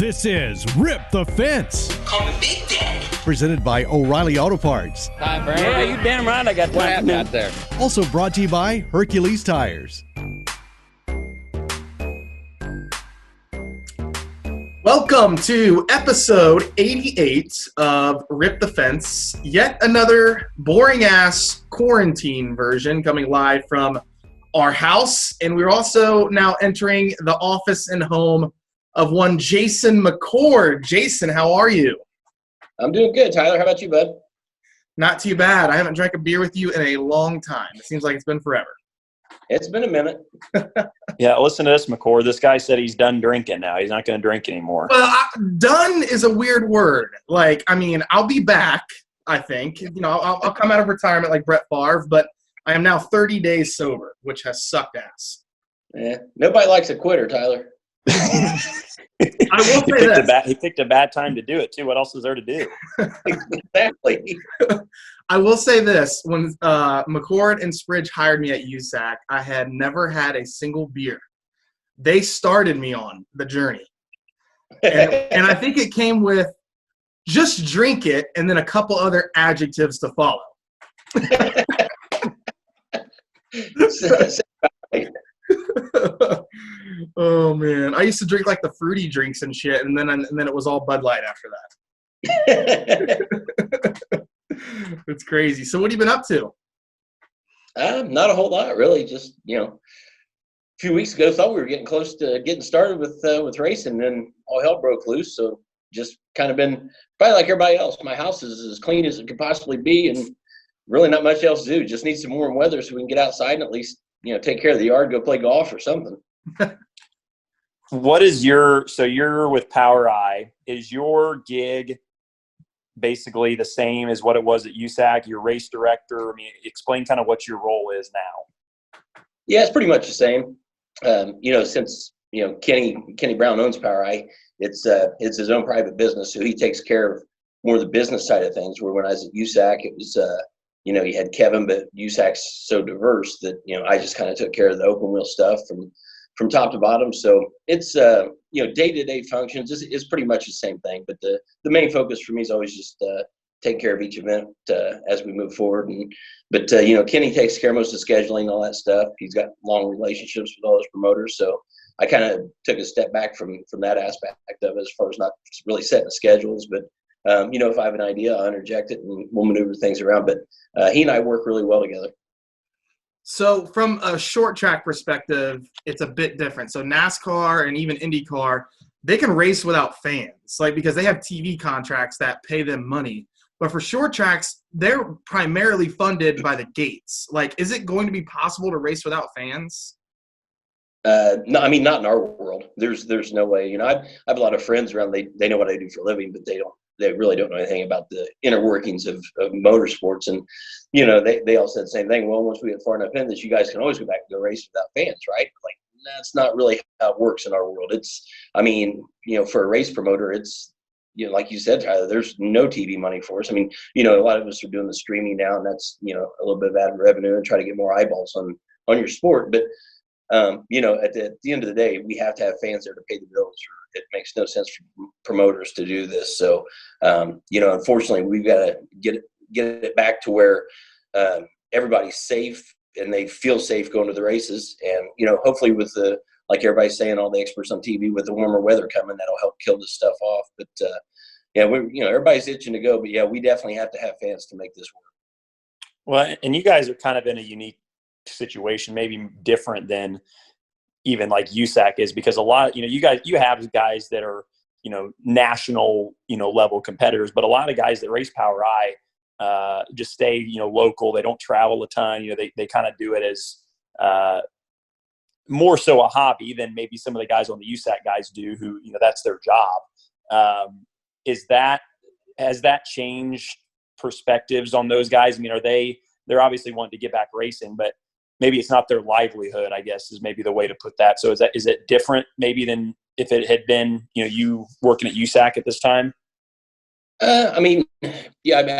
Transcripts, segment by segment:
This is Rip the Fence. Call me Big Daddy. Presented by O'Reilly Auto Parts. Hi, Brad. Yeah, you damn right I got What time happened out there? Also brought to you by Hercules Tires. Welcome to episode 88 of Rip the Fence. Yet another boring-ass quarantine version coming live from our house. And we're also now entering the office and home of one Jason McCord. Jason, how are you? I'm doing good, Tyler. How about you, bud? Not too bad. I haven't drank a beer with you in a long time. It seems like it's been forever. It's been a minute. Yeah, listen to this, McCord. This guy said he's done drinking now. He's not going to drink anymore. Well, done is a weird word. Like, I mean, I'll be back, I think. You know, I'll come out of retirement like Brett Favre, but I am now 30 days sober, which has sucked ass. Yeah, nobody likes a quitter, Tyler. I will say this. He picked a bad time to do it, too. What else is there to do? Exactly. I will say this. When McCord and Spridge hired me at USAC, I had never had a single beer. They started me on the journey. And I think it came with just drink it and then a couple other adjectives to follow. Oh man, I used to drink like the fruity drinks and shit, and then it was all Bud Light after that. It's crazy. So what have you been up to? Not a whole lot, really. Just, a few weeks ago, thought we were getting close to getting started with racing, and then all hell broke loose. So just kind of been probably like everybody else. My house is as clean as it could possibly be, and really not much else to do. Just need some warm weather so we can get outside and at least, take care of the yard, go play golf or something. So you're with Power Eye. Is your gig basically the same as what it was at USAC? Your race director? I mean, explain kind of what your role is now. Yeah, it's pretty much the same. Since, Kenny Brown owns Power Eye, it's his own private business. So he takes care of more of the business side of things, where when I was at USAC, it was, you had Kevin, but USAC's so diverse that, I just kind of took care of the open wheel stuff from top to bottom. So it's, day-to-day functions is pretty much the same thing. But the main focus for me is always just take care of each event as we move forward. But Kenny takes care of most of the scheduling, all that stuff. He's got long relationships with all his promoters. So I kind of took a step back from that aspect of it, as far as not really setting the schedules. But, if I have an idea, I'll interject it and we'll maneuver things around. But he and I work really well together. So from a short track perspective, it's a bit different. So NASCAR and even IndyCar, they can race without fans, because they have TV contracts that pay them money. But for short tracks, they're primarily funded by the gates. Is it going to be possible to race without fans? No, I mean, not in our world. There's no way. I have a lot of friends around. They know what I do for a living, but they really don't know anything about the inner workings of motorsports. And, they all said the same thing. Well, once we get far enough in this, you guys can always go back and go race without fans, right? That's not really how it works in our world. For a race promoter, it's, like you said, Tyler, there's no TV money for us. I mean, a lot of us are doing the streaming now, and that's, a little bit of ad revenue and try to get more eyeballs on your sport. But, at the end of the day, we have to have fans there to pay the bills, or it makes no sense for promoters to do this. So, unfortunately, we've got to get it back to where everybody's safe and they feel safe going to the races. And, hopefully with like everybody's saying, all the experts on TV, with the warmer weather coming, that'll help kill this stuff off. But, everybody's itching to go. But, yeah, we definitely have to have fans to make this work. Well, and you guys are kind of in a unique situation, maybe different than even like USAC is, because a lot, you have guys that are, national, level competitors, but a lot of guys that race Power Eye just stay, local. They don't travel a ton. They kind of do it as more so a hobby than maybe some of the guys on the USAC guys do, who, that's their job. Has that changed perspectives on those guys? I mean, they're obviously wanting to get back racing, but maybe it's not their livelihood, I guess, is maybe the way to put that. So is it different maybe than if it had been, you working at USAC at this time? I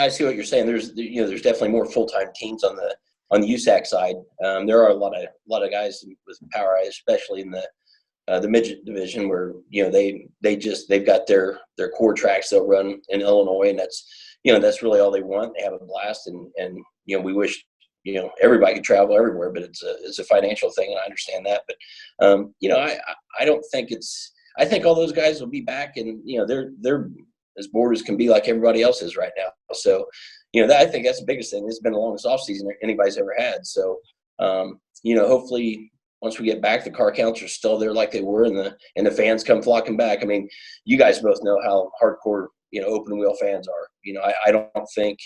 see what you're saying. There's definitely more full-time teams on the USAC side. There are a lot of guys with Power Eye, especially in the the midget division where, they've got their core tracks they'll run in Illinois, and that's really all they want. They have a blast, and we wish everybody could travel everywhere, but it's a financial thing, and I understand that. But I don't think I think all those guys will be back, and they're as bored as can be, like everybody else is right now. So I think that's the biggest thing. It's been the longest off season anybody's ever had. So hopefully once we get back, the car counts are still there like they were, and the fans come flocking back. I mean, you guys both know how hardcore open wheel fans are. I don't think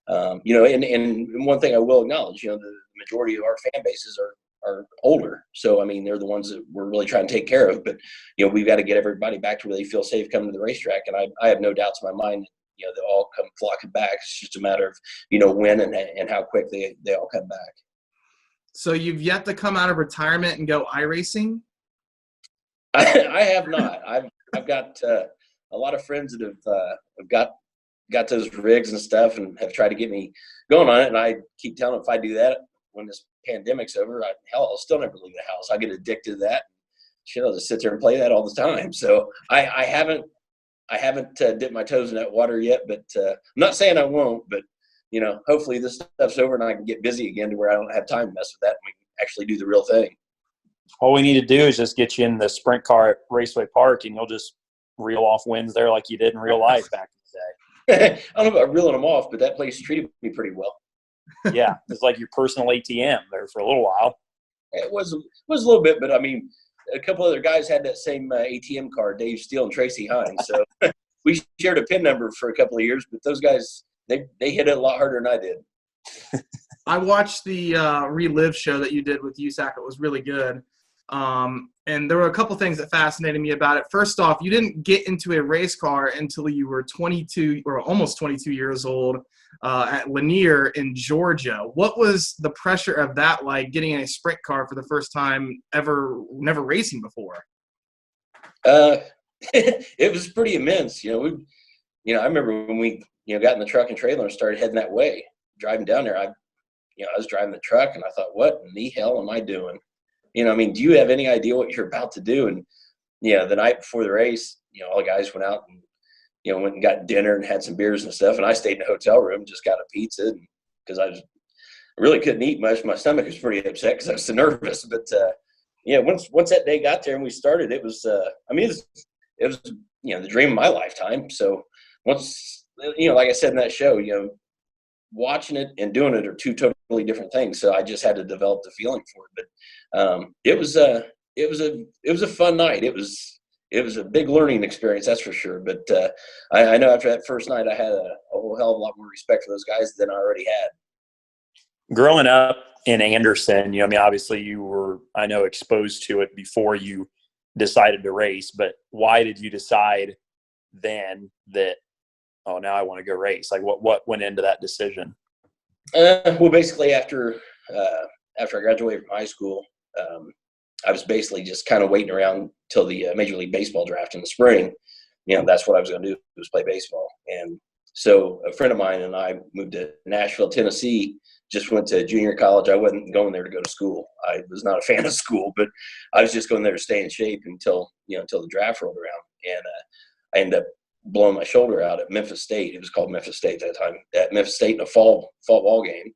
and one thing I will acknowledge, the majority of our fan bases are older. So, I mean, they're the ones that we're really trying to take care of. But, we've got to get everybody back to where they feel safe coming to the racetrack. And I have no doubts in my mind, they'll all come flocking back. It's just a matter of, when and how quick they all come back. So you've yet to come out of retirement and go iRacing? I have not. I've got a lot of friends that have got those rigs and stuff and have tried to get me going on it. And I keep telling them, if I do that when this pandemic's over, I'll still never leave the house. I get addicted to that. I'll just sit there and play that all the time. So I haven't dipped my toes in that water yet, but I'm not saying I won't, but hopefully this stuff's over and I can get busy again to where I don't have time to mess with that and we can actually do the real thing. All we need to do is just get you in the sprint car at Raceway Park, and you'll just reel off wins there like you did in real life back in the day. I don't know about reeling them off, but that place treated me pretty well. Yeah, it's like your personal ATM there for a little while. It was a little bit, but I mean, a couple other guys had that same ATM card, Dave Steele and Tracy Hines. So we shared a PIN number for a couple of years, but those guys, they hit it a lot harder than I did. I watched the Relive show that you did with USAC. It was really good. And there were a couple things that fascinated me about it. First off, you didn't get into a race car until you were 22 or almost 22 years old at Lanier in Georgia. What was the pressure of that like, getting in a sprint car for the first time ever, never racing before? It was pretty immense. I remember when we, got in the truck and trailer and started heading that way, driving down there. I was driving the truck and I thought, what in the hell am I doing? Do you have any idea what you're about to do? And, the night before the race, all the guys went out and, went and got dinner and had some beers and stuff. And I stayed in a hotel room, just got a pizza because I really couldn't eat much. My stomach was pretty upset because I was so nervous. But, once that day got there and we started, it was, it was the dream of my lifetime. So once, like I said in that show, watching it and doing it are two totally different things. So I just had to develop the feeling for it. But it was a fun night. It was a big learning experience, that's for sure. But I know after that first night, I had a whole hell of a lot more respect for those guys than I already had. Growing up in Anderson, obviously you were, I know, exposed to it before you decided to race. But why did you decide then that, oh, now I want to go race? Like what went into that decision? Well, basically after I graduated from high school, I was basically just kind of waiting around till the Major League Baseball draft in the spring. That's what I was going to do, was play baseball. And so a friend of mine and I moved to Nashville, Tennessee, just went to junior college. I wasn't going there to go to school. I was not a fan of school, but I was just going there to stay in shape until the draft rolled around. And I ended up blowing my shoulder out at Memphis State. It was called Memphis State at that time. At Memphis State in a fall ball game,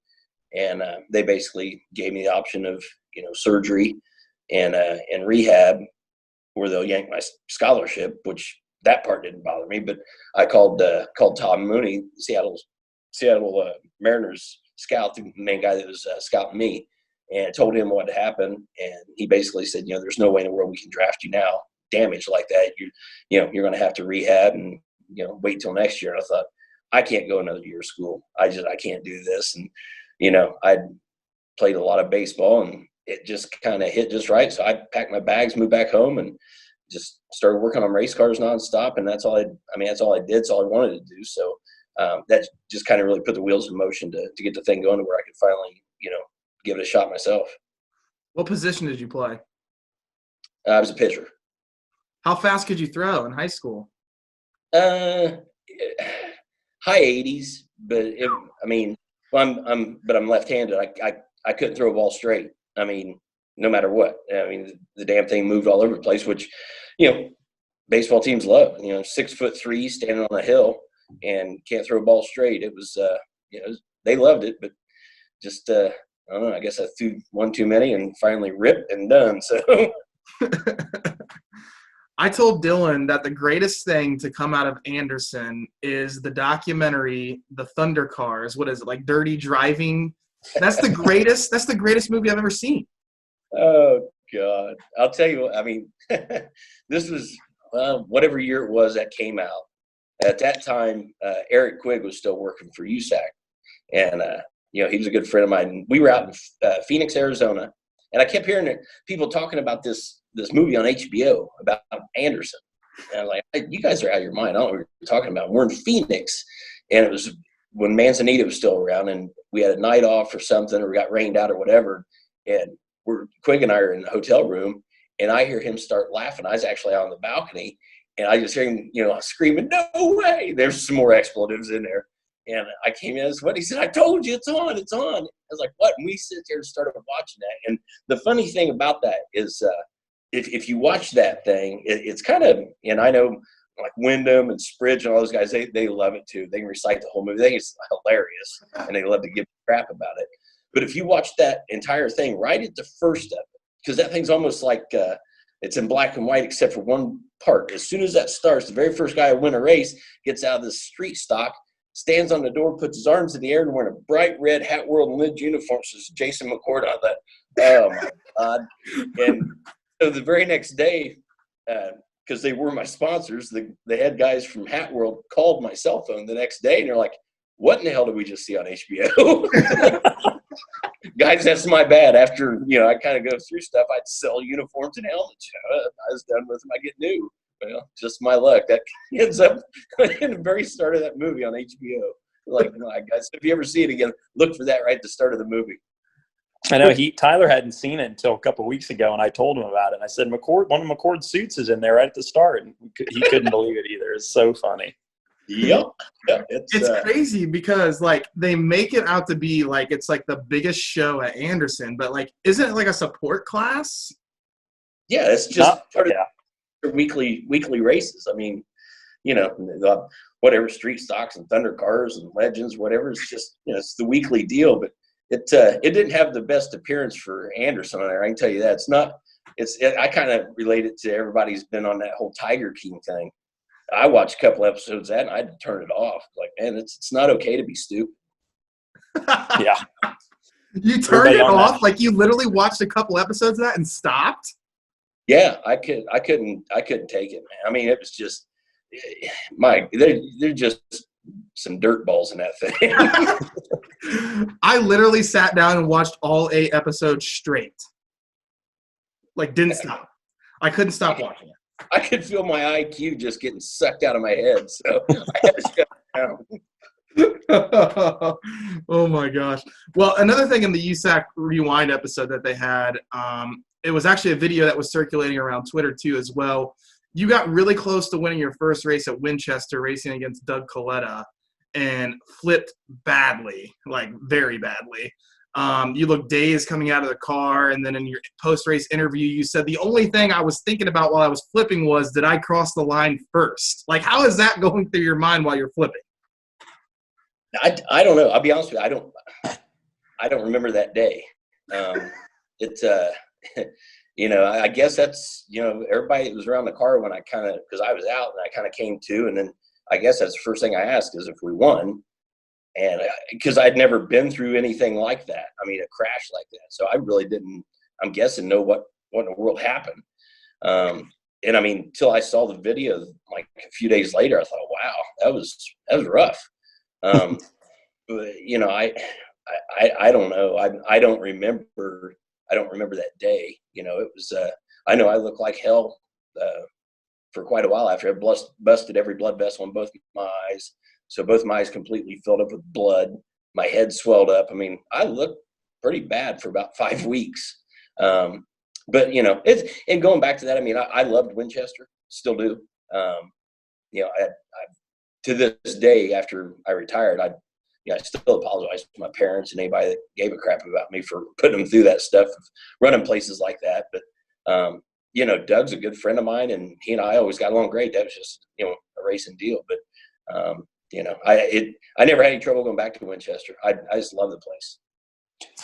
and they basically gave me the option of surgery and rehab, where they'll yank my scholarship. Which that part didn't bother me, but I called Tom Mooney, Seattle Mariners scout, the main guy that was scouting me, and told him what had happened. And he basically said, there's no way in the world we can draft you now. Damage like that, you're going to have to rehab and wait till next year. And I thought, I can't go another year of school. I can't do this. And I'd played a lot of baseball and it just kind of hit just right. So I packed my bags, moved back home, and just started working on race cars nonstop. And that's all I did. It's all I wanted to do. So that just kind of really put the wheels in motion to get the thing going to where I could finally give it a shot myself. What position did you play? I was a pitcher. How fast could you throw in high school? High 80s, but I'm left-handed. I couldn't throw a ball straight. no matter what. I mean, the damn thing moved all over the place, which, baseball teams love. 6'3" standing on a hill and can't throw a ball straight. It was, they loved it, but just I don't know. I guess I threw one too many and finally ripped and done. So. I told Dylan that the greatest thing to come out of Anderson is the documentary, The Thunder Cars. What is it, like Dirty Driving? That's the greatest. That's the greatest movie I've ever seen. Oh God! I'll tell you what. I mean, this was whatever year it was that came out. At that time, Eric Quigg was still working for USAC, and he was a good friend of mine. We were out in Phoenix, Arizona, and I kept hearing people talking about this movie on HBO about Anderson. And I'm like, hey, you guys are out of your mind. I don't know what you're talking about. We're in Phoenix. And it was when Manzanita was still around, and we had a night off or something, or we got rained out or whatever. And Quigg and I are in the hotel room, and I hear him start laughing. I was actually out on the balcony, and I just hear him, screaming, "No way!" There's some more expletives in there. And I came in, what he said, "I told you, it's on, it's on." I was like, what? And we sit there and started watching that. And the funny thing about that is, if you watch that thing, it's kind of, and I know like Wyndham and Spridge and all those guys, they love it too. They can recite the whole movie. They think it's hilarious, and they love to give crap about it. But if you watch that entire thing right at the first of it, because that thing's almost like it's in black and white except for one part. As soon as that starts, the very first guy to win a race gets out of the street stock, stands on the door, puts his arms in the air, and wearing a bright red Hat World and Lynch uniform, says Jason McCord on that. Oh my God. And so the very next day, because they were my sponsors, the head guys from Hat World called my cell phone the next day, and they're like, "What in the hell did we just see on HBO?" Guys, that's my bad. After, I kind of go through stuff, I'd sell uniforms and helmets. I was done with them. I get new. Well, just my luck. That ends up in the very start of that movie on HBO. Like, guys, if you ever see it again, look for that right at the start of the movie. I know Tyler hadn't seen it until a couple of weeks ago, and I told him about it. And I said, one of McCord's suits is in there right at the start, and he couldn't believe it either. It's so funny. Yep. It's crazy because they make it out to be like it's like the biggest show at Anderson, but isn't it like a support class? Yeah, it's just part of their weekly races. I mean, whatever street stocks and Thunder Cars and Legends, whatever. It's just it's the weekly deal, but it didn't have the best appearance for Anderson on there. I can tell you that. I kind of relate it to everybody's been on that whole Tiger King thing. I watched a couple episodes of that, and I had to turn it off. Like, man, it's not okay to be stupid. Yeah. You turned it off? Like, you literally watched a couple episodes of that and stopped? Yeah, I couldn't take it, man. I mean, it was just, they're just some dirt balls in that thing. I literally sat down and watched all 8 episodes straight. Didn't stop. I couldn't stop watching it. I could feel my IQ just getting sucked out of my head, so I had to shut down. Oh my gosh. Well, another thing in the USAC Rewind episode that they had, it was actually a video that was circulating around Twitter too as well. You got really close to winning your first race at Winchester, racing against Doug Coletta, and flipped badly, very badly. You looked dazed coming out of the car, and then in your post-race interview, you said the only thing I was thinking about while I was flipping was, did I cross the line first? How is that going through your mind while you're flipping? I don't know. I'll be honest with you. I don't remember that day. I guess that's, everybody was around the car when because I was out and I kind of came to, and then I guess that's the first thing I asked is if we won. And because I'd never been through anything like that. I mean, a crash like that. So I really didn't, I'm guessing, know what in the world happened. And I mean, till I saw the video, a few days later, I thought, wow, that was rough. But, I don't know. I don't remember that day. It was, I know I looked like hell for quite a while after I busted every blood vessel in both my eyes. So both my eyes completely filled up with blood. My head swelled up. I mean, I looked pretty bad for about 5 weeks. But and going back to that, I mean, I loved Winchester, still do. I to this day, after I retired, I still apologize to my parents and anybody that gave a crap about me for putting them through that stuff, running places like that. But, Doug's a good friend of mine, and he and I always got along great. That was just, a racing deal. But, I never had any trouble going back to Winchester. I just love the place.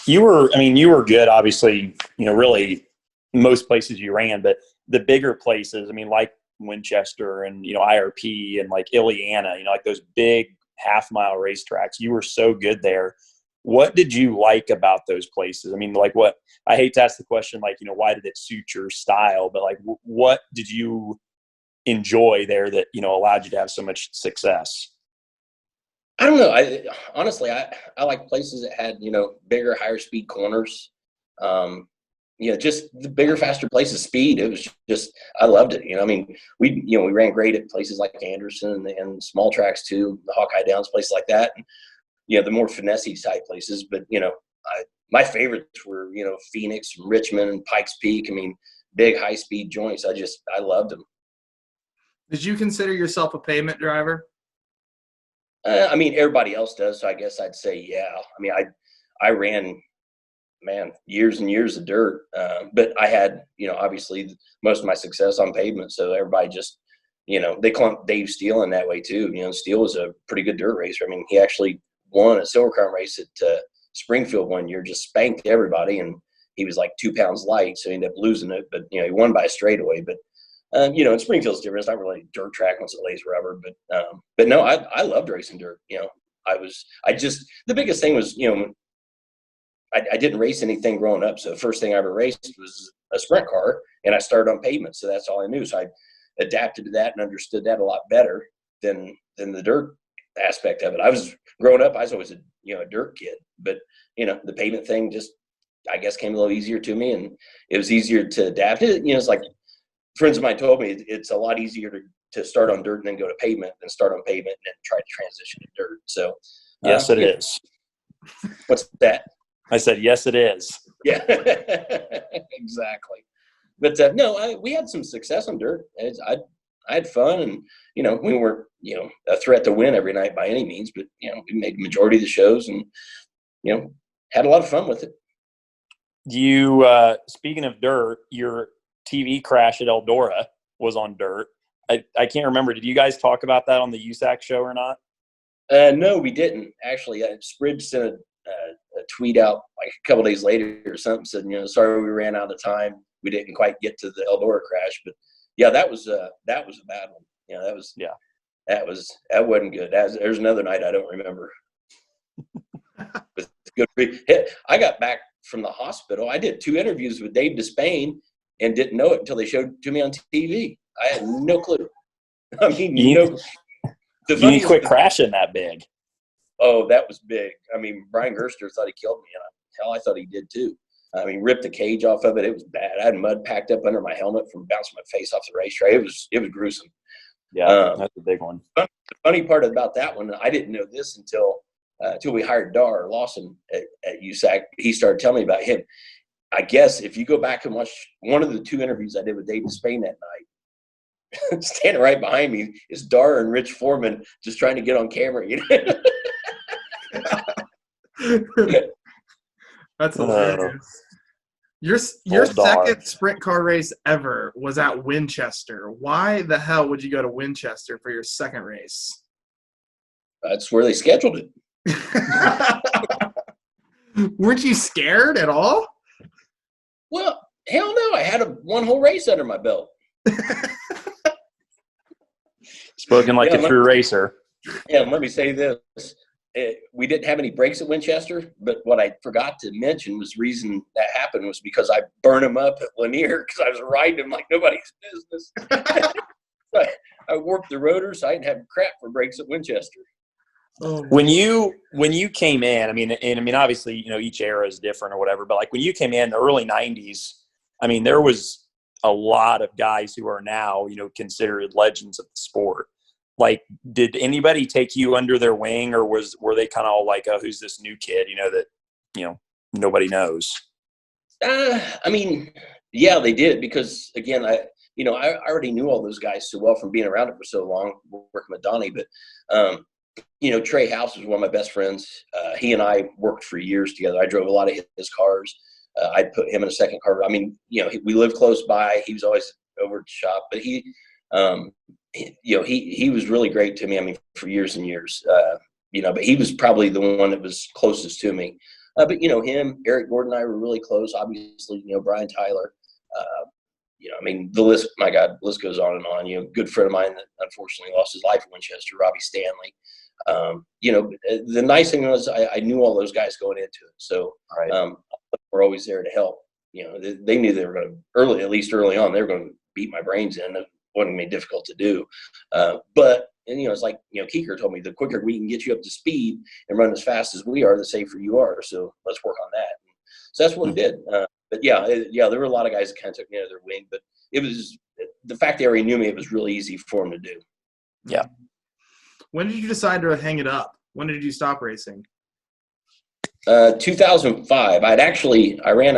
You were good, obviously, really most places you ran, but the bigger places, like Winchester and, IRP and like Illiana, like those big half-mile racetracks, you were so good there. What did you like about those places? What, I hate to ask the question, why did it suit your style, but what did you enjoy there that, allowed you to have so much success? I don't know. Honestly, I like places that had, bigger, higher speed corners. Just the bigger, faster places, speed. It was just, I loved it. We ran great at places like Anderson and small tracks too, the Hawkeye Downs, places like that. And, the more finesse-y type places. But, my favorites were, Phoenix, Richmond, and Pikes Peak. Big, high speed joints. I loved them. Did you consider yourself a pavement driver? Everybody else does, so I guess I'd say, yeah. I ran, years and years of dirt, but I had, obviously most of my success on pavement, so everybody just, they clumped Dave Steele in that way too. Steele was a pretty good dirt racer. He actually won a Silver Crown race at Springfield one year, just spanked everybody, and he was like 2 pounds light, so he ended up losing it, but, he won by a straightaway. But and Springfield's different. It's not really a dirt track once it lays rubber, but no, I loved racing dirt. The biggest thing was, I didn't race anything growing up. So the first thing I ever raced was a sprint car, and I started on pavement. So that's all I knew. So I adapted to that and understood that a lot better than the dirt aspect of it. Growing up, I was always a dirt kid, but the pavement thing just, I guess, came a little easier to me, and it was easier to adapt. It's like, friends of mine told me it's a lot easier to start on dirt and then go to pavement than start on pavement and then try to transition to dirt. So, yes, it is. What's that? I said, yes, it is. Yeah, exactly. But no, we had some success on dirt. I had fun, and we weren't a threat to win every night by any means, but we made the majority of the shows, and had a lot of fun with it. You speaking of dirt, your TV crash at Eldora was on dirt. I can't remember. Did you guys talk about that on the USAC show or not? No, we didn't. Actually, Spridge sent a tweet out like a couple days later or something, said, sorry we ran out of time. We didn't quite get to the Eldora crash. But, yeah, that was a bad one. That wasn't good. There's another night I don't remember. But I got back from the hospital. I did 2 interviews with Dave Despain and didn't know it until they showed it to me on TV. I had no clue. You need to quit crashing that big. Oh, that was big. Brian Gerster thought he killed me, and hell, I thought he did too. Ripped the cage off of it. It was bad. I had mud packed up under my helmet from bouncing my face off the racetrack. It was gruesome. Yeah, that's a big one. The funny part about that one, I didn't know this until we hired Dar Lawson at USAC. He started telling me about him. I guess if you go back and watch one of the 2 interviews I did with Dave Despain that night, standing right behind me is Dar and Rich Foreman just trying to get on camera. That's hilarious. Your second sprint car race ever was at Winchester. Why the hell would you go to Winchester for your second race? That's where they scheduled it. Weren't you scared at all? Well, hell no. I had one whole race under my belt. Spoken like a true racer. Yeah, let me say this. We didn't have any breaks at Winchester, but what I forgot to mention was the reason that happened was because I burned him up at Lanier because I was riding him like nobody's business. I warped the rotor, so I didn't have crap for brakes at Winchester. Oh. When you came in, obviously, each era is different or whatever, but like when you came in the early 90s, there was a lot of guys who are now, considered legends of the sport. Like, did anybody take you under their wing, or were they kind of all like, oh, who's this new kid, that, nobody knows? Yeah, they did, because again, I already knew all those guys so well from being around it for so long, working with Donnie, but Trey House was one of my best friends. He and I worked for years together. I drove a lot of his cars. I'd put him in a second car. I mean, we lived close by. He was always over at the shop, but he was really great to me. I mean, for years and years, but he was probably the one that was closest to me. But him, Eric Gordon and I were really close. Obviously, Brian Tyler. I mean, the list goes on and on. Good friend of mine that unfortunately lost his life in Winchester, Robbie Stanley. The nice thing was I knew all those guys going into it. So we're always there to help. They knew they were going to at least early on, they were going to beat my brains in. It wasn't going to be difficult to do. But it's like, Keeker told me, the quicker we can get you up to speed and run as fast as we are, the safer you are. So let's work on that. So that's what it did. But there were a lot of guys that kind of took me under their wing, but it was the fact they already knew me. It was really easy for them to do. Yeah. When did you decide to hang it up? When did you stop racing? 2005. I ran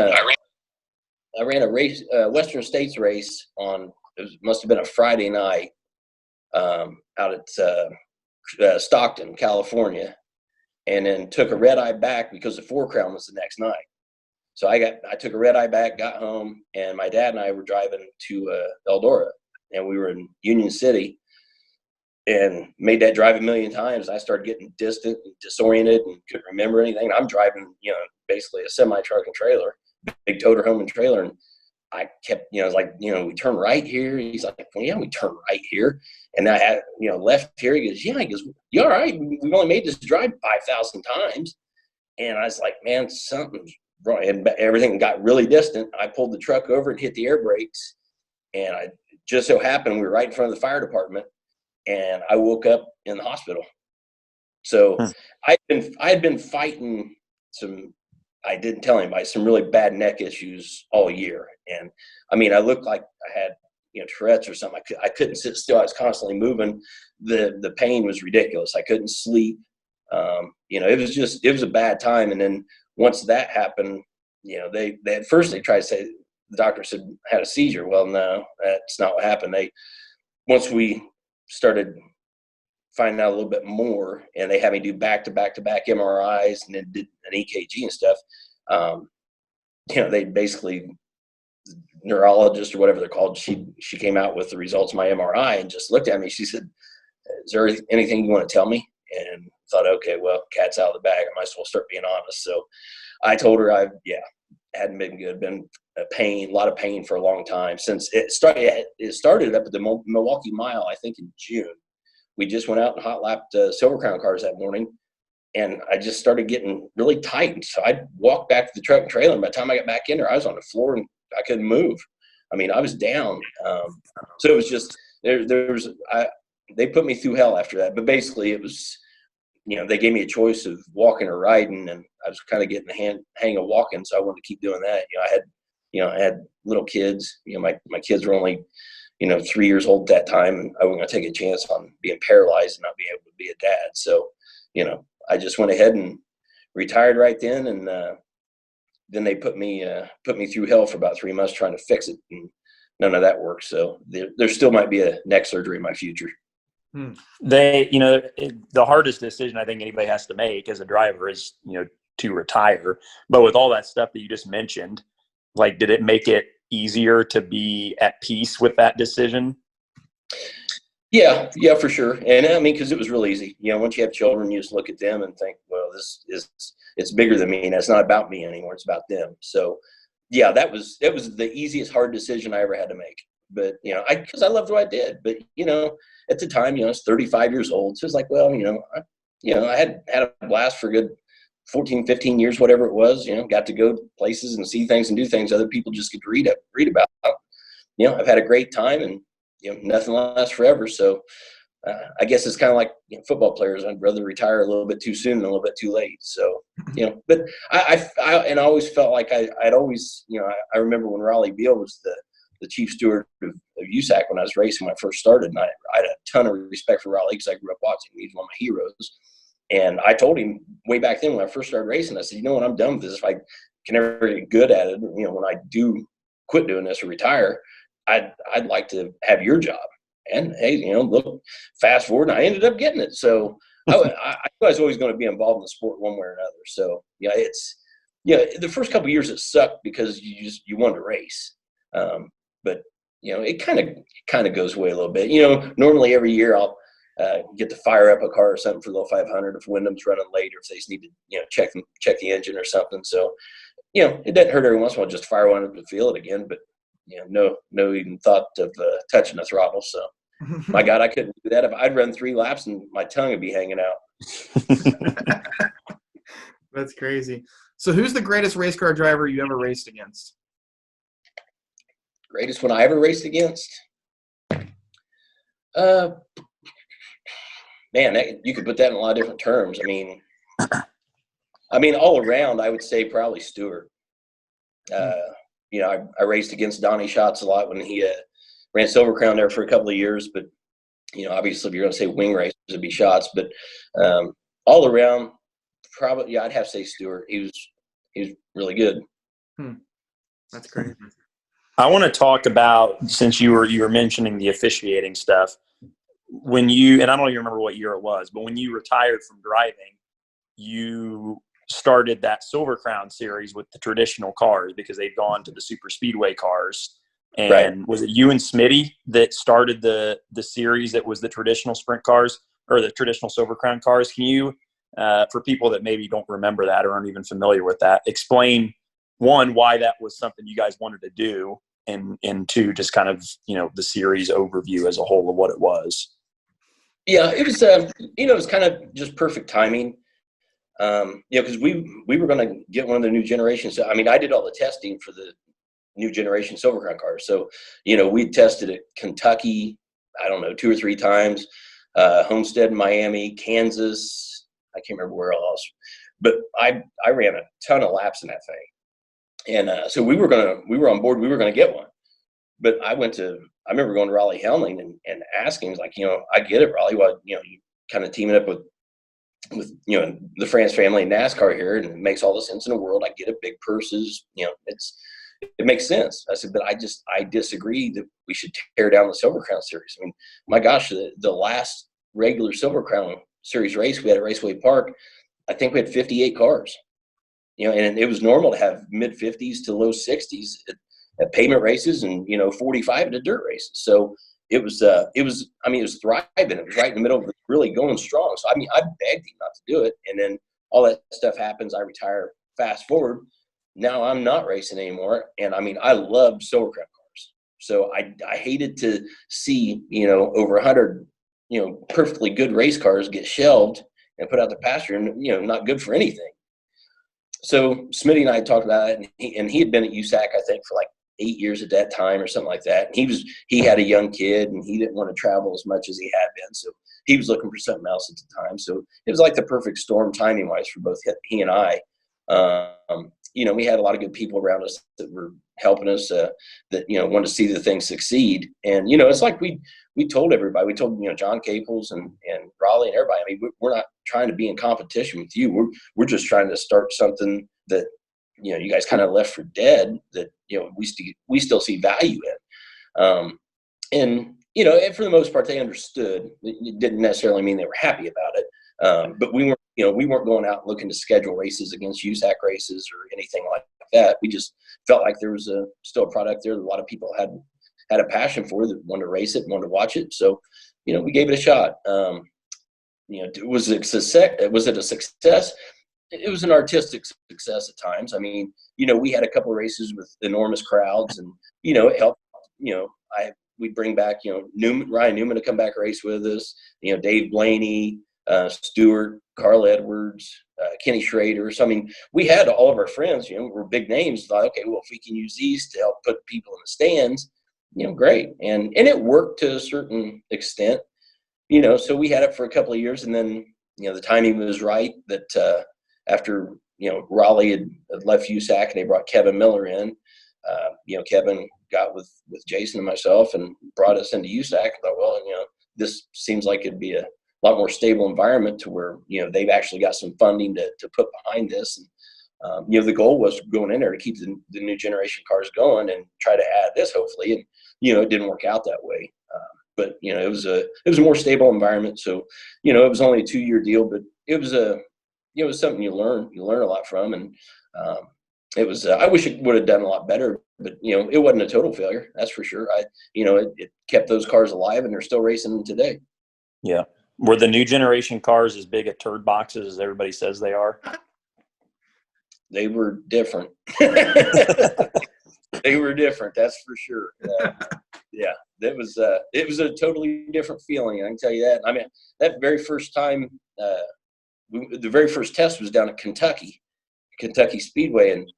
a race, Western States race on. Must have been a Friday night out at Stockton, California, and then took a red eye back because the 4 Crown was the next night. So I took a red eye back, got home, and my dad and I were driving to Eldora, and we were in Union City, and made that drive a million times. I started getting distant and disoriented and couldn't remember anything. I'm driving, basically a semi truck and trailer, big toter home and trailer, and I kept, I was like, we turn right here. He's like, well, yeah, we turn right here. And I had, left here. He goes, yeah. He goes, you all right? We've only made this drive 5,000 times. And I was like, man, something's wrong. And everything got really distant. I pulled the truck over and hit the air brakes. And I just so happened we were right in front of the fire department. And I woke up in the hospital. So I had been fighting I didn't tell anybody, some really bad neck issues all year. And I mean, I looked like I had, Tourette's or something. I couldn't sit still. I was constantly moving. The pain was ridiculous. I couldn't sleep. It was a bad time. And then once that happened, they at first they tried to say, the doctor said had a seizure. Well, no, that's not what happened. Once we started finding out a little bit more, and they had me do back-to-back MRIs and then did an EKG and stuff. They basically, neurologist or whatever they're called, she came out with the results of my MRI and just looked at me. She said, is there anything you want to tell me? And thought, okay, well, cat's out of the bag. I might as well start being honest. So I told her hadn't been good, been a lot of pain for a long time since it started. It started up at the Milwaukee Mile, I think in June. We just went out and hot lapped Silver Crown cars that morning, and I just started getting really tight. So I walked back to the truck and trailer, and by the time I got back in there, I was on the floor and I couldn't move. I mean, I was down. So it was just they put me through hell after that. But basically, it was, they gave me a choice of walking or riding, and I was kind of getting the hang of walking, so I wanted to keep doing that. I had little kids. My kids were only 3 years old at that time, and I wasn't going to take a chance on being paralyzed and not being able to be a dad. So, I just went ahead and retired right then, and then they put me through hell for about 3 months trying to fix it, and none of that worked. So there still might be a neck surgery in my future. The hardest decision I think anybody has to make as a driver is, to retire. But with all that stuff that you just mentioned, like, did it make it easier to be at peace with that decision? Yeah, for sure. And I mean, because it was real easy. Once you have children, you just look at them and think, well, it's bigger than me, and it's not about me anymore. It's about them. So, yeah, that was the easiest hard decision I ever had to make. But because I loved what I did. But at the time, I was 35 years old, so it's like, well, I had a blast for a good 14, 15 years, whatever it was. Got to go places and see things and do things other people just get to read about. I've had a great time, and nothing lasts forever. So I guess it's kind of like football players. I'd rather retire a little bit too soon than a little bit too late. So but I always felt like I'd always I remember when Raleigh Beal was the chief steward of USAC when I was racing when I first started, and I had a ton of respect for Raleigh because I grew up watching him. He's one of my heroes. And I told him way back then when I first started racing, I said, when I'm done with this, if I can ever get good at it, when I do quit doing this or retire, I'd like to have your job. And hey, look, fast forward, and I ended up getting it. So I was always going to be involved in the sport one way or another. So the first couple of years it sucked because you wanted to race, but it kind of goes away a little bit. Normally every year I'll get to fire up a car or something for the 500 if Wyndham's running late or if they just need to check the engine or something. So it doesn't hurt every once in a while just fire one up to feel it again, but no even thought of touching the throttle. So my God, I couldn't do that. If I'd run 3 laps and my tongue would be hanging out. That's crazy. So who's the greatest race car driver you ever raced against? Greatest one I ever raced against? Man, you could put that in a lot of different terms. I mean, all around, I would say probably Stewart. I raced against Donnie Schatz a lot when he ran Silver Crown there for a couple of years. But, obviously, if you're going to say wing races, it'd be Schatz. But all around, probably, I'd have to say Stewart. He was really good. That's crazy. I want to talk about, since you were mentioning the officiating stuff, when you, and I don't even remember what year it was, but when you retired from driving, you started that Silver Crown series with the traditional cars because they'd gone to the super speedway cars. And right. Was it you and Smitty that started the series that was the traditional sprint cars or the traditional Silver Crown cars? Can you, for people that maybe don't remember that or aren't even familiar with that, explain, one, why that was something you guys wanted to do, and two, just kind of, the series overview as a whole of what it was? Yeah, it was, it was kind of just perfect timing. Because we were going to get one of the new generations. I did all the testing for the new generation Silver Crown cars. So, we tested at Kentucky, 2 or 3 times, Homestead, Miami, Kansas. I can't remember where else, but I ran a ton of laps in that thing. And so we were on board. We were going to get one, but I remember going to Raleigh Helmling and asking, like, I get it, Raleigh. Well, you kind of teaming up with the France family and NASCAR here, and it makes all the sense in the world. I get it, big purses, it makes sense. I said, but I disagree that we should tear down the Silver Crown series. My gosh, the last regular Silver Crown series race we had at Raceway Park, I think we had 58 cars. And it was normal to have mid 50s to low 60s at pavement races and 45 at the dirt races. So it was thriving. It was right in the middle of it, really going strong. So I begged him not to do it, and then all that stuff happens. I retire. Fast forward, now I'm not racing anymore, and I love Silver Crown cars. So I hated to see over 100 perfectly good race cars get shelved and put out the pasture, and not good for anything. So Smitty and I talked about it, and he had been at USAC, I think, for like 8 years at that time or something like that. And he had a young kid, and he didn't want to travel as much as he had been. So he was looking for something else at the time. So it was like the perfect storm timing wise for both he and I. We had a lot of good people around us that were helping us, that, wanted to see the thing succeed. And, it's like we told everybody, we told, John Caples and Raleigh and everybody, we're not trying to be in competition with you. We're just trying to start something that, you guys kind of left for dead that, we still see value in. And for the most part, they understood. It didn't necessarily mean they were happy about it. But we weren't going out looking to schedule races against USAC races or anything like that. We just felt like there was still a product there that a lot of people had a passion for, that wanted to race it and wanted to watch it. So, we gave it a shot. Was it a success? It was an artistic success at times. We had a couple of races with enormous crowds, and it helped. We'd bring back Ryan Newman to come back race with us. Dave Blaney, Stewart, Carl Edwards, Kenny Schrader. So we had all of our friends. Were big names. Thought, okay, well, if we can use these to help put people in the stands, great. And it worked to a certain extent. So we had it for a couple of years, and then the timing was right. That after Raleigh had left USAC and they brought Kevin Miller in. Kevin got with Jason and myself and brought us into USAC. I thought, well, this seems like it'd be a lot more stable environment to where they've actually got some funding to put behind this. And the goal was going in there to keep the new generation cars going and try to add this, hopefully. And it didn't work out that way. but it was a more stable environment. So, it was only a 2-year deal, but it was it was something you learn a lot from. And it was, I wish it would have done a lot better, but it wasn't a total failure. That's for sure. It kept those cars alive, and they're still racing them today. Yeah. Were the new generation cars as big a turd boxes as everybody says they are? They were different. They were different. That's for sure. Yeah. It was a totally different feeling. I can tell you that. I mean, that very first time, the very first test was down at Kentucky Speedway. And,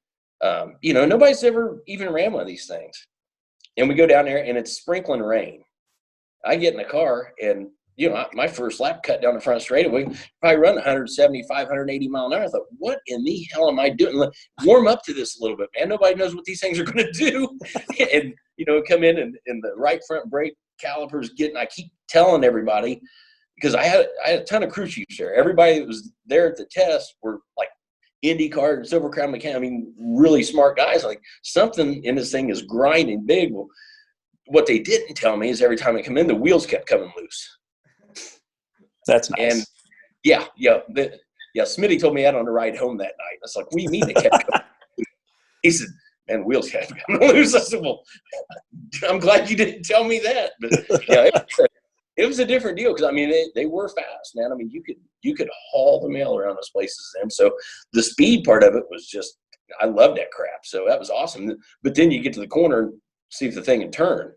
nobody's ever even ran one of these things. And we go down there and it's sprinkling rain. I get in the car and, my first lap cut down the front straightaway, probably run 175, 180 mile an hour. I thought, what in the hell am I doing? Warm up to this a little bit, man. Nobody knows what these things are going to do. And, come in and the right front brake calipers I keep telling everybody, because I had a ton of crew chiefs there. Everybody that was there at the test were like IndyCar and Silver Crown mechanic. I mean, really smart guys. Like, something in this thing is grinding big. Well, what they didn't tell me is every time I come in, the wheels kept coming loose. That's nice. And Smitty told me that on the ride home that night. I was like, what do you mean they kept coming loose? He said, and wheels kept coming loose. I said, well, I'm glad you didn't tell me that. But it was a different deal, because I mean they were fast, man. I mean, you could haul the mail around those places. And so the speed part of it was just, I loved that crap. So that was awesome. But then you get to the corner and see if the thing would turn.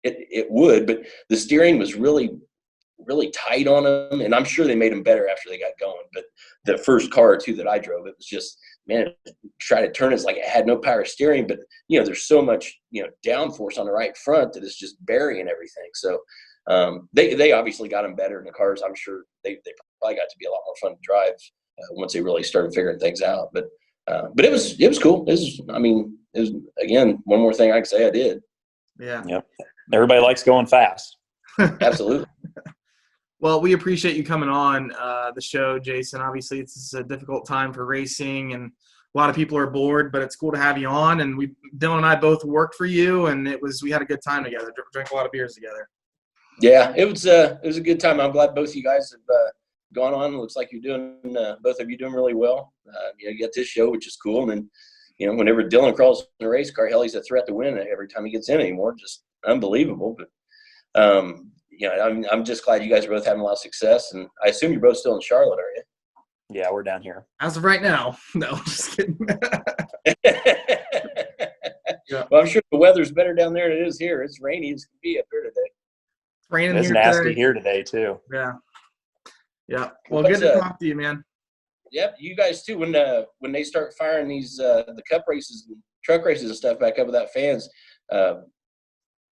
It would, but the steering was really tight on them, and I'm sure they made them better after they got going. But the first car or two that I drove, it was just, man, try to turn, it's like it had no power steering, but there's so much downforce on the right front that it's just burying everything. So they obviously got them better in the cars. I'm sure they probably got to be a lot more fun to drive once they really started figuring things out. But it was cool. It was again, one more thing I could say I did. Yeah. Yep. Everybody likes going fast. Absolutely. Well, we appreciate you coming on the show, Jason. Obviously, it's a difficult time for racing, and a lot of people are bored, but it's cool to have you on. And Dylan and I both worked for you, and we had a good time together. Drank a lot of beers together. Yeah, it was a good time. I'm glad both of you guys have gone on. It looks like you're doing both of you doing really well. You got this show, which is cool. And then whenever Dylan crawls in a race car, hell, he's a threat to win every time he gets in anymore. Just unbelievable. But I'm just glad you guys are both having a lot of success, and I assume you're both still in Charlotte, are you? Yeah, we're down here. As of right now. No, just kidding. Yeah. Well, I'm sure the weather's better down there than it is here. It's rainy as can be up here today. It's raining It's here nasty today. here today, too. Yeah. Yeah. Well, good to talk to you, man. Yep, you guys too. When they start firing these the cup races and truck races and stuff back up without fans,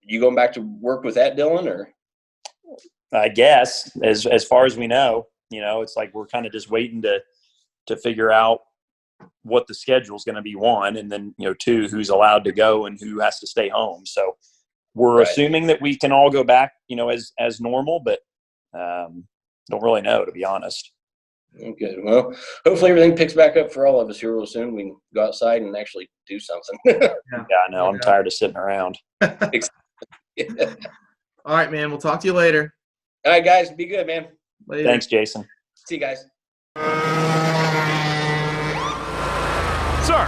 you going back to work with that, Dylan, or? I guess as far as we know, it's like we're kind of just waiting to figure out what the schedule is going to be, one, and then two, who's allowed to go and who has to stay home. So we're assuming that we can all go back, as normal, but don't really know, to be honest. Okay. Well, hopefully everything picks back up for all of us here real soon. We can go outside and actually do something. Yeah, I know. I'm tired of sitting around. Yeah. All right, man. We'll talk to you later. All right, guys. Be good, man. Later. Thanks, Jason. See you guys. Sir,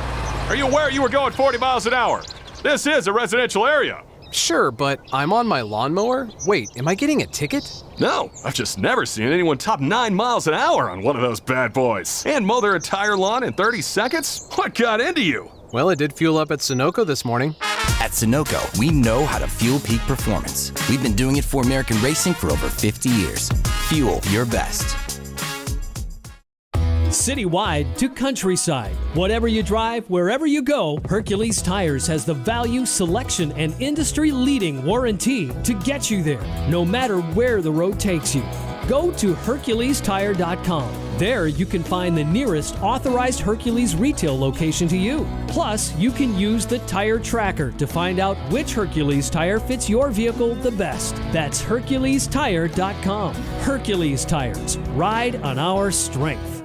are you aware you were going 40 miles an hour? This is a residential area. Sure, but I'm on my lawnmower? Wait, am I getting a ticket? No, I've just never seen anyone top 9 miles an hour on one of those bad boys. And mow their entire lawn in 30 seconds? What got into you? Well, it did fuel up at Sunoco this morning. At Sunoco, we know how to fuel peak performance. We've been doing it for American racing for over 50 years. Fuel your best. Citywide to countryside. Whatever you drive, wherever you go, Hercules Tires has the value, selection, and industry-leading warranty to get you there, no matter where the road takes you. Go to HerculesTire.com. There you can find the nearest authorized Hercules retail location to you. Plus, you can use the tire tracker to find out which Hercules tire fits your vehicle the best. That's HerculesTire.com. Hercules Tires. Ride on our strength.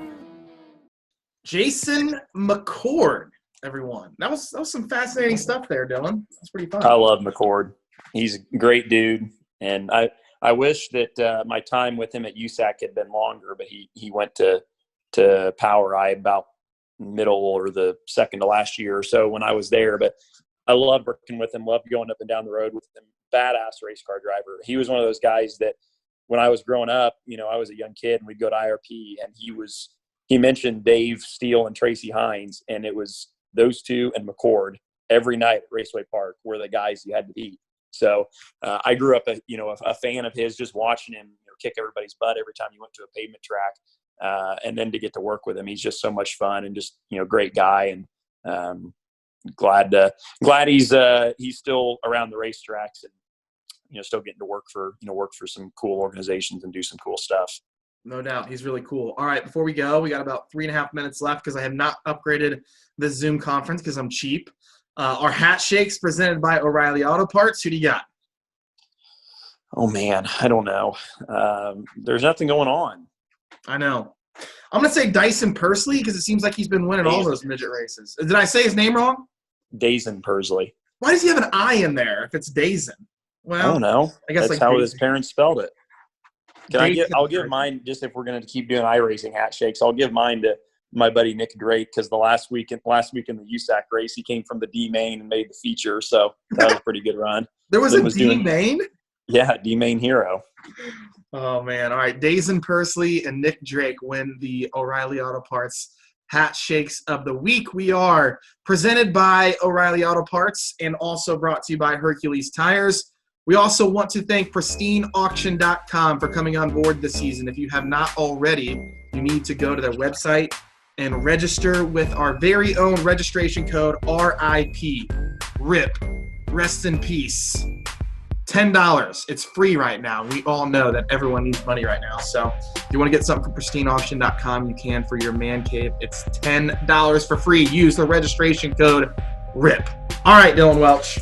Jason McCord, everyone. That was some fascinating stuff there, Dylan. That's pretty fun. I love McCord. He's a great dude. And I wish that my time with him at USAC had been longer, but he went to Power I about middle or the second to last year or so when I was there. But I loved working with him, loved going up and down the road with him. Badass race car driver. He was one of those guys that when I was growing up, I was a young kid and we'd go to IRP, and he mentioned Dave Steele and Tracy Hines, and it was those two and McCord every night at Raceway Park were the guys you had to beat. So I grew up a fan of his, just watching him kick everybody's butt every time he went to a pavement track. And then to get to work with him, he's just so much fun and just, great guy. And glad he's still around the racetracks and, still getting to work for some cool organizations and do some cool stuff. No doubt. He's really cool. All right, before we go, we got about 3.5 minutes left because I have not upgraded this Zoom conference because I'm cheap. Our hat shakes presented by O'Reilly Auto Parts. Who do you got? Oh, man, I don't know. There's nothing going on. I know. I'm going to say Dyson Pursley because it seems like he's been winning all those midget races. Did I say his name wrong? Dazin Pursley. Why does he have an I in there if it's Dazin? Well, I don't know. I guess that's like how his parents spelled it. I'll give Dazin. mine, just if we're going to keep doing iRacing hat shakes, I'll give mine to my buddy Nick Drake, because the last week in the USAC race, he came from the D main and made the feature, so that was a pretty good run. There was a D main? Yeah, D main hero. Oh, man. All right. Dazin Pursley and Nick Drake win the O'Reilly Auto Parts Hat Shakes of the Week. We are presented by O'Reilly Auto Parts and also brought to you by Hercules Tires. We also want to thank PristineAuction.com for coming on board this season. If you have not already, you need to go to their website and register with our very own registration code, RIP. RIP. Rest in peace. $10. It's free right now. We all know that everyone needs money right now. So if you want to get something from PristineAuction.com, you can for your man cave. It's $10 for free. Use the registration code RIP. All right, Dylan Welch.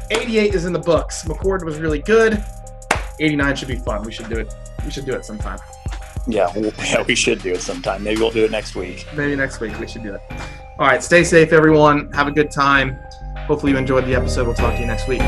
88 is in the books. McCord was really good. 89 should be fun. We should do it. We should do it sometime. Yeah, we should do it sometime. Maybe we'll do it next week. Maybe next week we should do it. All right, stay safe, everyone. Have a good time. Hopefully you enjoyed the episode. We'll talk to you next week.